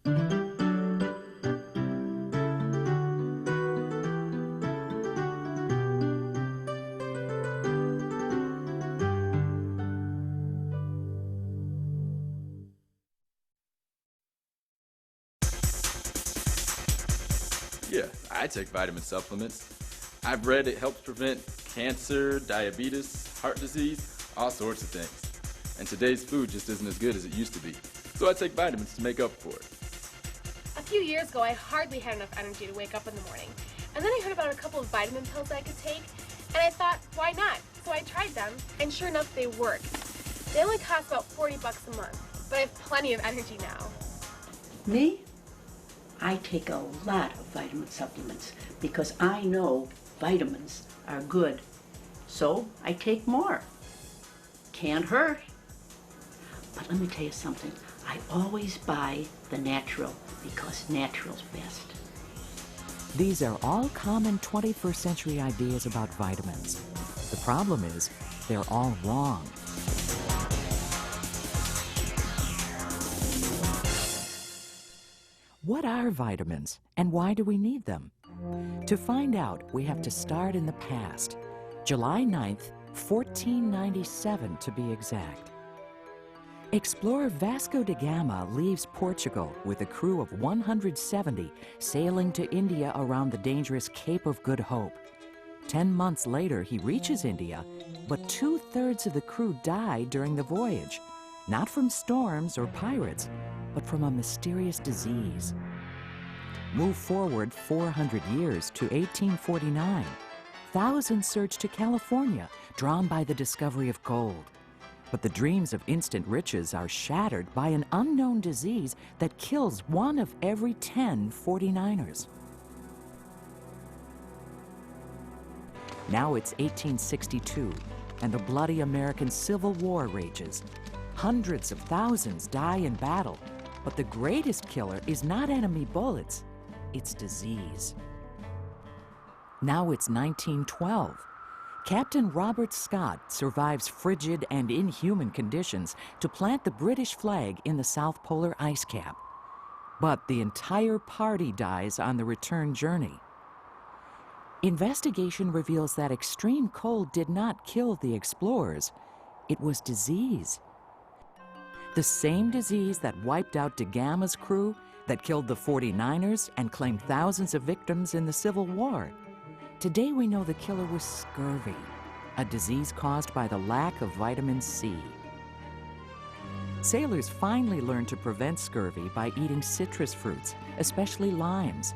Yeah, I take vitamin supplements. I've read it helps prevent cancer, diabetes, heart disease, all sorts of things. And today's food just isn't as good as it used to be. So I take vitamins to make up for it. A few years ago, I hardly had enough energy to wake up in the morning. And then I heard about a couple of vitamin pills I could take, and I thought, why not? So I tried them, and sure enough, they worked. They only cost about $40 a month, but I have plenty of energy now. Me? I take a lot of vitamin supplements because I know vitamins are good. So I take more. Can't hurt. But let me tell you something. I always buy the natural because natural's best. These are all common 21st century ideas about vitamins. The problem is, they're all wrong. What are vitamins, and why do we need them? To find out, we have to start in the past. July 9th, 1497 to be exact. Explorer Vasco da Gama leaves Portugal with a crew of 170 sailing to India around the dangerous Cape of Good Hope. 10 months later, he reaches India, but 2/3 of the crew die during the voyage, not from storms or pirates, but from a mysterious disease. Move forward 400 years to 1849. Thousands surge to California, drawn by the discovery of gold. But the dreams of instant riches are shattered by an unknown disease that kills 1 of every 10 49ers. Now it's 1862, and the bloody American Civil War rages. Hundreds of thousands die in battle, but the greatest killer is not enemy bullets, it's disease. Now it's 1912. Captain Robert Scott survives frigid and inhuman conditions to plant the British flag in the South Polar ice cap. But the entire party dies on the return journey. Investigation reveals that extreme cold did not kill the explorers. It was disease. The same disease that wiped out da Gama's crew, that killed the 49ers and claimed thousands of victims in the Civil War. Today we know the killer was scurvy, a disease caused by the lack of vitamin C. Sailors finally learned to prevent scurvy by eating citrus fruits, especially limes.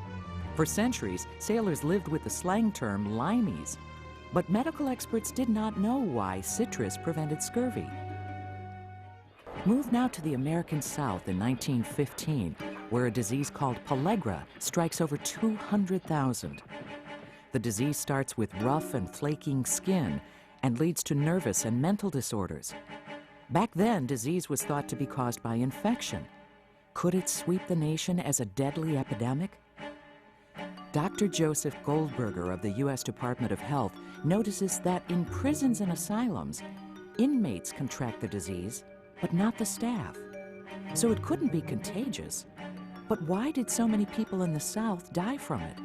For centuries, sailors lived with the slang term limeys, but medical experts did not know why citrus prevented scurvy. Move now to the American South in 1915, where a disease called pellagra strikes over 200,000. The disease starts with rough and flaking skin and leads to nervous and mental disorders. Back then, disease was thought to be caused by infection. Could it sweep the nation as a deadly epidemic? Dr. Joseph Goldberger of the U.S. Department of Health notices that in prisons and asylums, inmates contract the disease, but not the staff. So it couldn't be contagious. But why did so many people in the South die from it?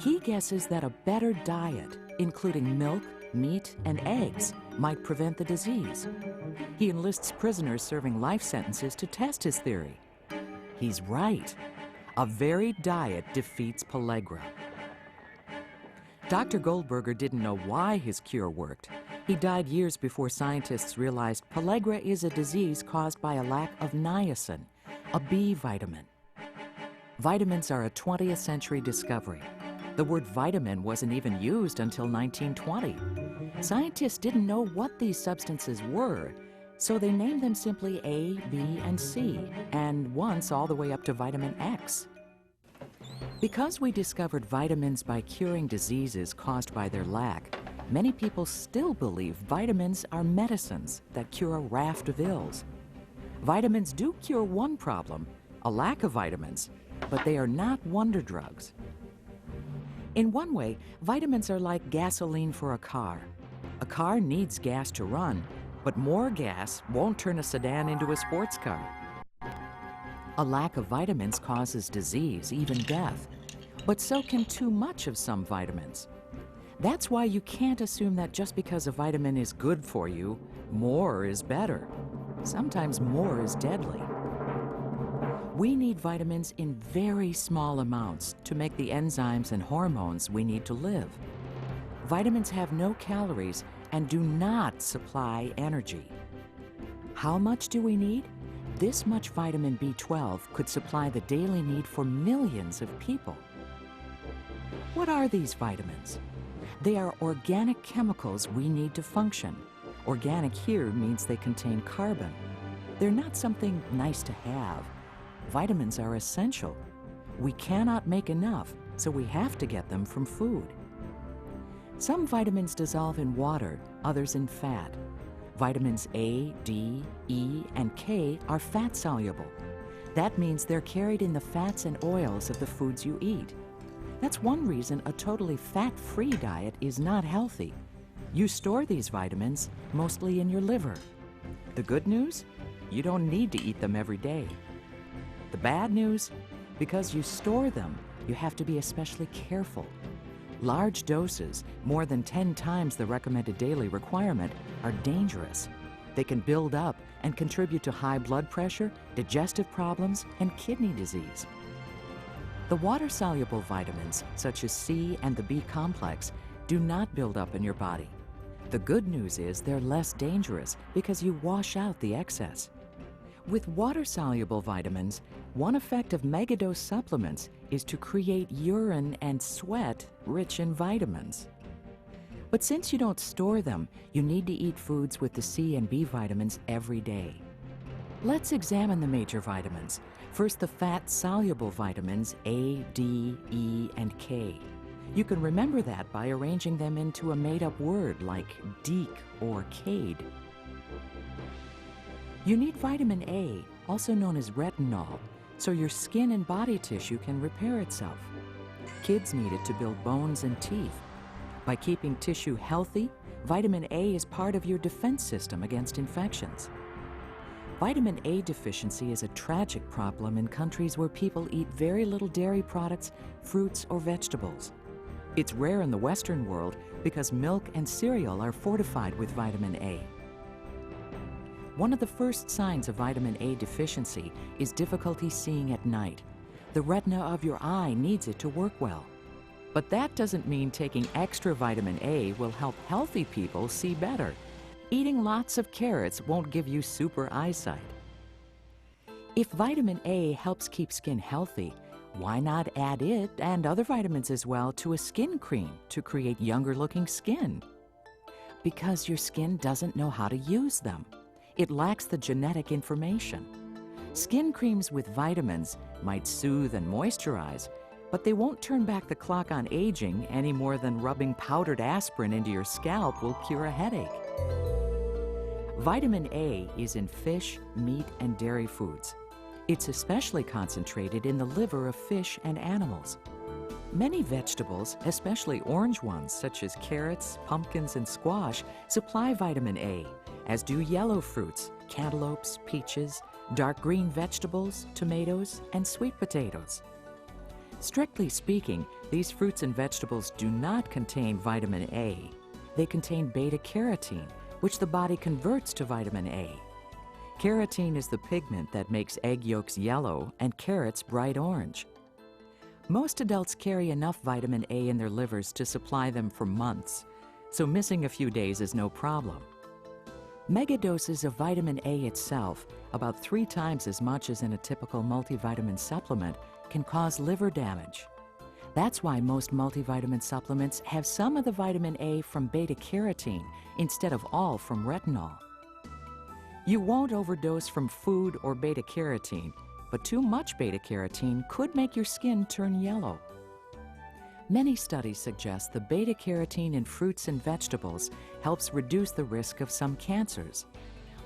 He guesses that a better diet, including milk, meat, and eggs, might prevent the disease. He enlists prisoners serving life sentences to test his theory. He's right. A varied diet defeats pellagra. Dr. Goldberger didn't know why his cure worked. He died years before scientists realized pellagra is a disease caused by a lack of niacin, a B vitamin. Vitamins are a 20th century discovery. The word vitamin wasn't even used until 1920. Scientists didn't know what these substances were, so they named them simply A, B, and C, and once all the way up to vitamin X. Because we discovered vitamins by curing diseases caused by their lack, many people still believe vitamins are medicines that cure a raft of ills. Vitamins do cure one problem, a lack of vitamins, but they are not wonder drugs. In one way, vitamins are like gasoline for a car. A car needs gas to run, but more gas won't turn a sedan into a sports car. A lack of vitamins causes disease, even death. But so can too much of some vitamins. That's why you can't assume that just because a vitamin is good for you, more is better. Sometimes more is deadly. We need vitamins in very small amounts to make the enzymes and hormones we need to live. Vitamins have no calories and do not supply energy. How much do we need? This much vitamin B12 could supply the daily need for millions of people. What are these vitamins? They are organic chemicals we need to function. Organic here means they contain carbon. They're not something nice to have. Vitamins are essential. We cannot make enough, so we have to get them from food. Some vitamins dissolve in water, others in fat. Vitamins A, D, E, and K are fat-soluble. That means they're carried in the fats and oils of the foods you eat. That's one reason a totally fat-free diet is not healthy. You store these vitamins mostly in your liver. The good news? You don't need to eat them every day. The bad news? Because you store them, you have to be especially careful. Large doses, more than 10 times the recommended daily requirement, are dangerous. They can build up and contribute to high blood pressure, digestive problems, and kidney disease. The water-soluble vitamins, such as C and the B complex, do not build up in your body. The good news is they're less dangerous because you wash out the excess. With water-soluble vitamins, one effect of megadose supplements is to create urine and sweat rich in vitamins. But since you don't store them, you need to eat foods with the C and B vitamins every day. Let's examine the major vitamins. First, the fat-soluble vitamins A, D, E, and K. You can remember that by arranging them into a made-up word like deek or cade. You need vitamin A, also known as retinol, so your skin and body tissue can repair itself. Kids need it to build bones and teeth. By keeping tissue healthy, vitamin A is part of your defense system against infections. Vitamin A deficiency is a tragic problem in countries where people eat very little dairy products, fruits, or vegetables. It's rare in the Western world because milk and cereal are fortified with vitamin A. One of the first signs of vitamin A deficiency is difficulty seeing at night. The retina of your eye needs it to work well. But that doesn't mean taking extra vitamin A will help healthy people see better. Eating lots of carrots won't give you super eyesight. If vitamin A helps keep skin healthy, why not add it and other vitamins as well to a skin cream to create younger-looking skin? Because your skin doesn't know how to use them. It lacks the genetic information. Skin creams with vitamins might soothe and moisturize, but they won't turn back the clock on aging any more than rubbing powdered aspirin into your scalp will cure a headache. Vitamin A is in fish, meat, and dairy foods. It's especially concentrated in the liver of fish and animals. Many vegetables, especially orange ones such as carrots, pumpkins, and squash, supply vitamin A, as do yellow fruits, cantaloupes, peaches, dark green vegetables, tomatoes, and sweet potatoes. Strictly speaking, these fruits and vegetables do not contain vitamin A. They contain beta-carotene, which the body converts to vitamin A. Carotene is the pigment that makes egg yolks yellow and carrots bright orange. Most adults carry enough vitamin A in their livers to supply them for months, so missing a few days is no problem. Megadoses of vitamin A itself, about 3 times as much as in a typical multivitamin supplement, can cause liver damage. That's why most multivitamin supplements have some of the vitamin A from beta-carotene instead of all from retinol. You won't overdose from food or beta-carotene, but too much beta-carotene could make your skin turn yellow. Many studies suggest the beta-carotene in fruits and vegetables helps reduce the risk of some cancers.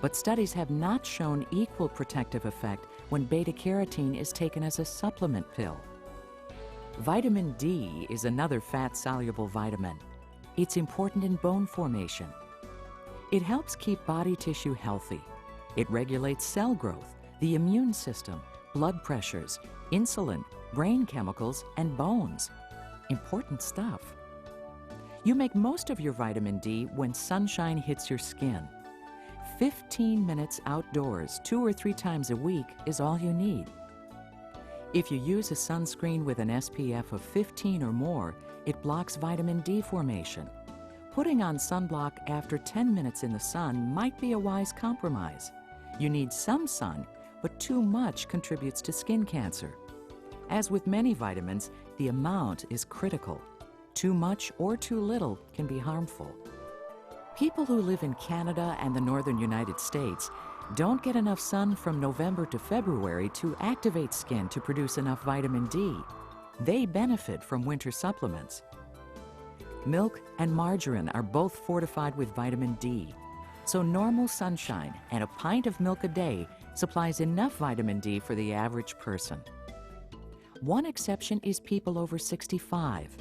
But studies have not shown equal protective effect when beta-carotene is taken as a supplement pill. Vitamin D is another fat-soluble vitamin. It's important in bone formation. It helps keep body tissue healthy. It regulates cell growth, the immune system, blood pressures, insulin, brain chemicals, and bones. Important stuff. You make most of your vitamin D when sunshine hits your skin. 15 minutes outdoors 2 or 3 times a week is all you need. If you use a sunscreen with an SPF of 15 or more, it blocks vitamin D formation. Putting on sunblock after 10 minutes in the sun might be a wise compromise. You need some sun, but too much contributes to skin cancer. As with many vitamins, the amount is critical. Too much or too little can be harmful. People who live in Canada and the northern United States don't get enough sun from November to February to activate skin to produce enough vitamin D. They benefit from winter supplements. Milk and margarine are both fortified with vitamin D, so normal sunshine and a pint of milk a day supplies enough vitamin D for the average person. One exception is people over 65.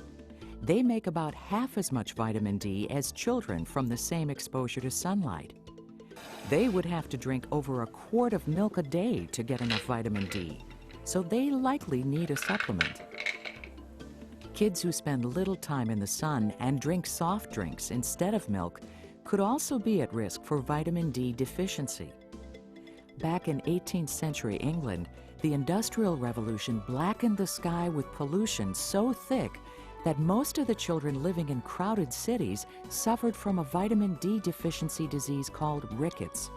They make about half as much vitamin D as children from the same exposure to sunlight. They would have to drink over a quart of milk a day to get enough vitamin D, so they likely need a supplement. Kids who spend little time in the sun and drink soft drinks instead of milk could also be at risk for vitamin D deficiency. Back in 18th century England, the Industrial Revolution blackened the sky with pollution so thick that most of the children living in crowded cities suffered from a vitamin D deficiency disease called rickets.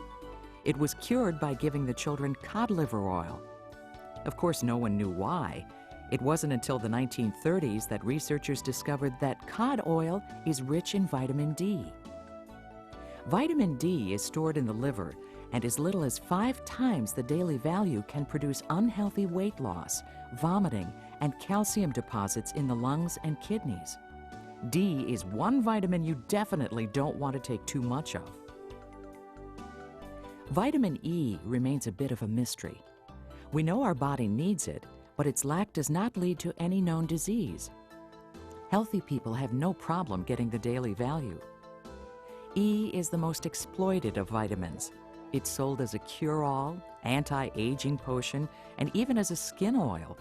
It was cured by giving the children cod liver oil. Of course, no one knew why. It wasn't until the 1930s that researchers discovered that cod oil is rich in vitamin D. Vitamin D is stored in the liver, and as little as 5 times the daily value can produce unhealthy weight loss, vomiting, and calcium deposits in the lungs and kidneys. D is one vitamin you definitely don't want to take too much of. Vitamin E remains a bit of a mystery. We know our body needs it, but its lack does not lead to any known disease. Healthy people have no problem getting the daily value. E is the most exploited of vitamins. It's sold as a cure-all, anti-aging potion, and even as a skin oil.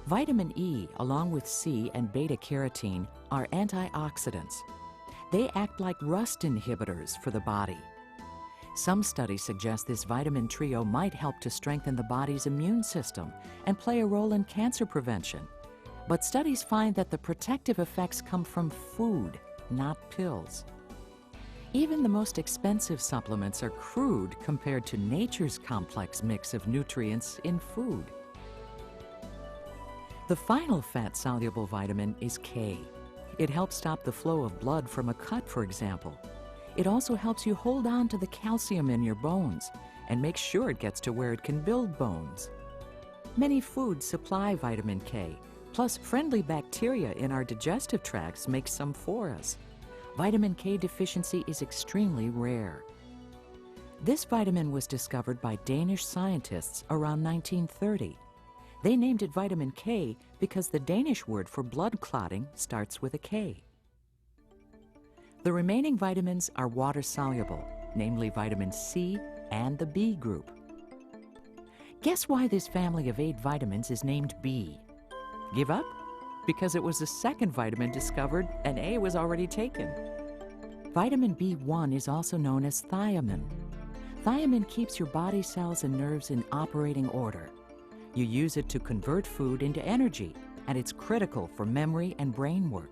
Vitamin E, along with C and beta-carotene, are antioxidants. They act like rust inhibitors for the body. Some studies suggest this vitamin trio might help to strengthen the body's immune system and play a role in cancer prevention. But studies find that the protective effects come from food, not pills. Even the most expensive supplements are crude compared to nature's complex mix of nutrients in food. The final fat-soluble vitamin is K. It helps stop the flow of blood from a cut, for example. It also helps you hold on to the calcium in your bones and make sure it gets to where it can build bones. Many foods supply vitamin K, plus friendly bacteria in our digestive tracts make some for us. Vitamin K deficiency is extremely rare. This vitamin was discovered by Danish scientists around 1930. They named it vitamin K because the Danish word for blood clotting starts with a K. The remaining vitamins are water-soluble, namely vitamin C and the B group. Guess why this family of 8 vitamins is named B? Give up? Because it was the second vitamin discovered and A was already taken. Vitamin B1 is also known as thiamine. Thiamine keeps your body cells and nerves in operating order. You use it to convert food into energy, and it's critical for memory and brain work.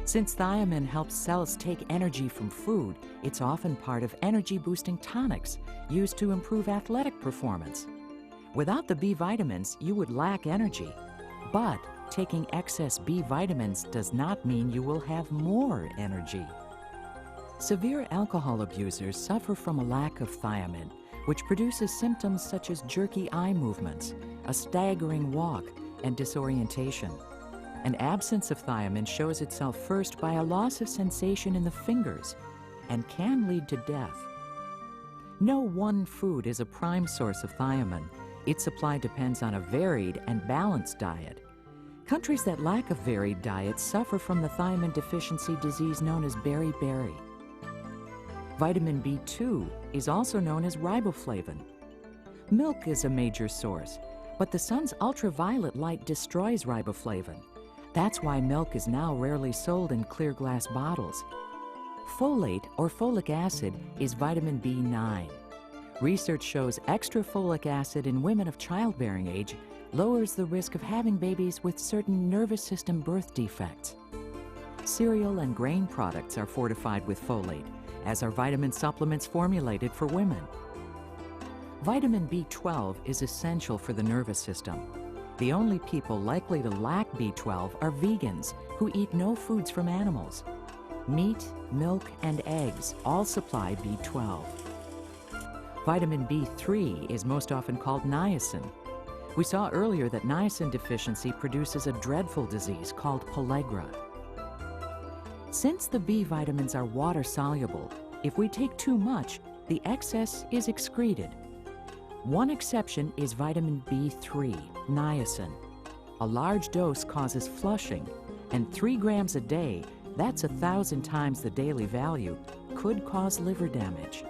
Since thiamine helps cells take energy from food, it's often part of energy-boosting tonics used to improve athletic performance. Without the B vitamins, you would lack energy. But taking excess B vitamins does not mean you will have more energy. Severe alcohol abusers suffer from a lack of thiamine, which produces symptoms such as jerky eye movements, a staggering walk, and disorientation. An absence of thiamine shows itself first by a loss of sensation in the fingers and can lead to death. No one food is a prime source of thiamine. Its supply depends on a varied and balanced diet. Countries that lack a varied diet suffer from the thiamine deficiency disease known as beriberi. Vitamin B2 is also known as riboflavin. Milk is a major source, but the sun's ultraviolet light destroys riboflavin. That's why milk is now rarely sold in clear glass bottles. Folate, or folic acid, is vitamin B9. Research shows extra folic acid in women of childbearing age lowers the risk of having babies with certain nervous system birth defects. Cereal and grain products are fortified with folate, as are vitamin supplements formulated for women. Vitamin B12 is essential for the nervous system. The only people likely to lack B12 are vegans who eat no foods from animals. Meat, milk, and eggs all supply B12. Vitamin B3 is most often called niacin. We saw earlier that niacin deficiency produces a dreadful disease called pellagra. Since the B vitamins are water-soluble, if we take too much, the excess is excreted. One exception is vitamin B3, niacin. A large dose causes flushing, and 3 grams a day, that's 1,000 times the daily value, could cause liver damage.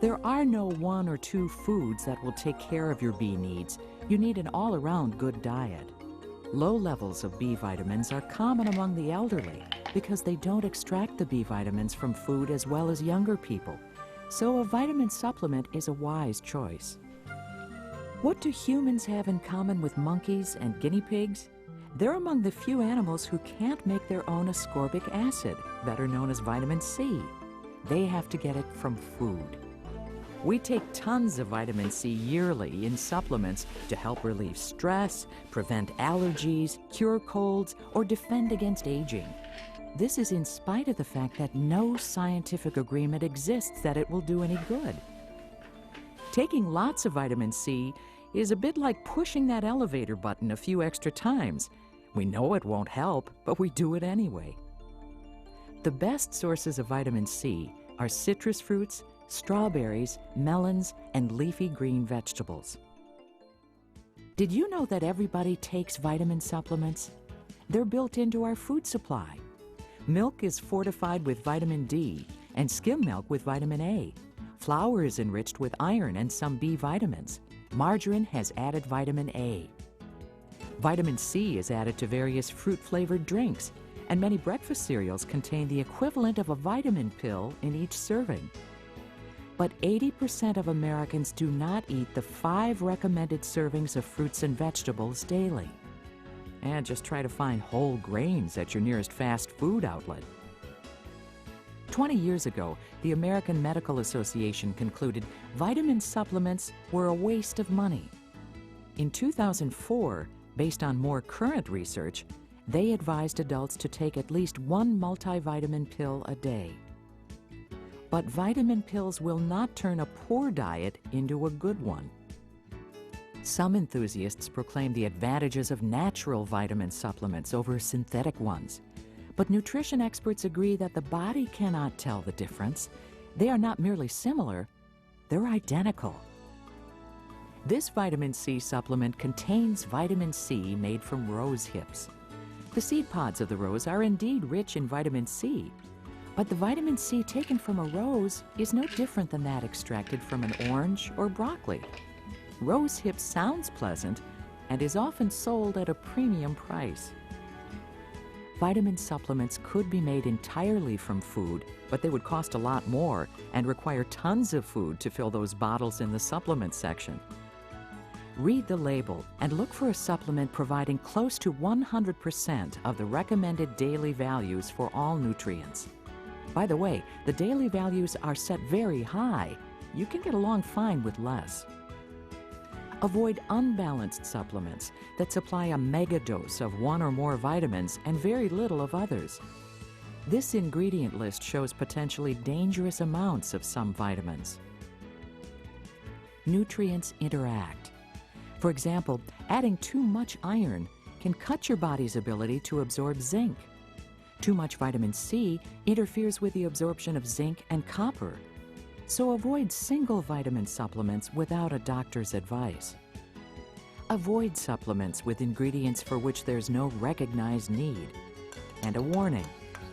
There are no 1 or 2 foods that will take care of your B needs. You need an all-around good diet. Low levels of B vitamins are common among the elderly because they don't extract the B vitamins from food as well as younger people. So a vitamin supplement is a wise choice. What do humans have in common with monkeys and guinea pigs? They're among the few animals who can't make their own ascorbic acid, better known as vitamin C. They have to get it from food. We take tons of vitamin C yearly in supplements to help relieve stress, prevent allergies, cure colds, or defend against aging. This is in spite of the fact that no scientific agreement exists that it will do any good. Taking lots of vitamin C is a bit like pushing that elevator button a few extra times. We know it won't help, but we do it anyway. The best sources of vitamin C are citrus fruits, strawberries, melons, and leafy green vegetables. Did you know that everybody takes vitamin supplements? They're built into our food supply. Milk is fortified with vitamin D and skim milk with vitamin A. Flour is enriched with iron and some B vitamins. Margarine has added vitamin A. Vitamin C is added to various fruit-flavored drinks, and many breakfast cereals contain the equivalent of a vitamin pill in each serving. But 80% of Americans do not eat the 5 recommended servings of fruits and vegetables daily. And just try to find whole grains at your nearest fast food outlet. 20 years ago, the American Medical Association concluded vitamin supplements were a waste of money. In 2004, based on more current research, they advised adults to take at least 1 multivitamin pill a day. But vitamin pills will not turn a poor diet into a good one. Some enthusiasts proclaim the advantages of natural vitamin supplements over synthetic ones. But nutrition experts agree that the body cannot tell the difference. They are not merely similar, they're identical. This vitamin C supplement contains vitamin C made from rose hips. The seed pods of the rose are indeed rich in vitamin C, but the vitamin C taken from a rose is no different than that extracted from an orange or broccoli. Rose hip sounds pleasant and is often sold at a premium price. Vitamin supplements could be made entirely from food, but they would cost a lot more and require tons of food to fill those bottles in the supplement section. Read the label and look for a supplement providing close to 100% of the recommended daily values for all nutrients. By the way, the daily values are set very high. You can get along fine with less. Avoid unbalanced supplements that supply a megadose of 1 or more vitamins and very little of others. This ingredient list shows potentially dangerous amounts of some vitamins. Nutrients interact. For example, adding too much iron can cut your body's ability to absorb zinc. Too much vitamin C interferes with the absorption of zinc and copper. So avoid single vitamin supplements without a doctor's advice. Avoid supplements with ingredients for which there's no recognized need. And a warning,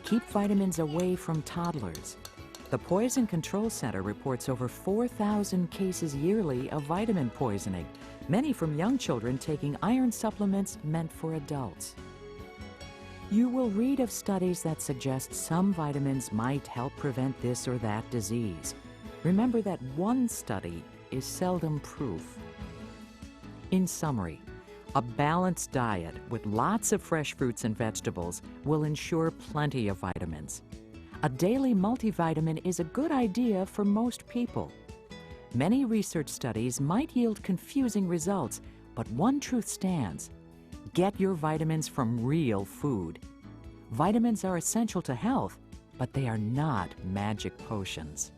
keep vitamins away from toddlers. The Poison Control Center reports over 4,000 cases yearly of vitamin poisoning, many from young children taking iron supplements meant for adults. You will read of studies that suggest some vitamins might help prevent this or that disease. Remember that one study is seldom proof. In summary, a balanced diet with lots of fresh fruits and vegetables will ensure plenty of vitamins. A daily multivitamin is a good idea for most people. Many research studies might yield confusing results, but one truth stands: get your vitamins from real food. Vitamins are essential to health, but they are not magic potions.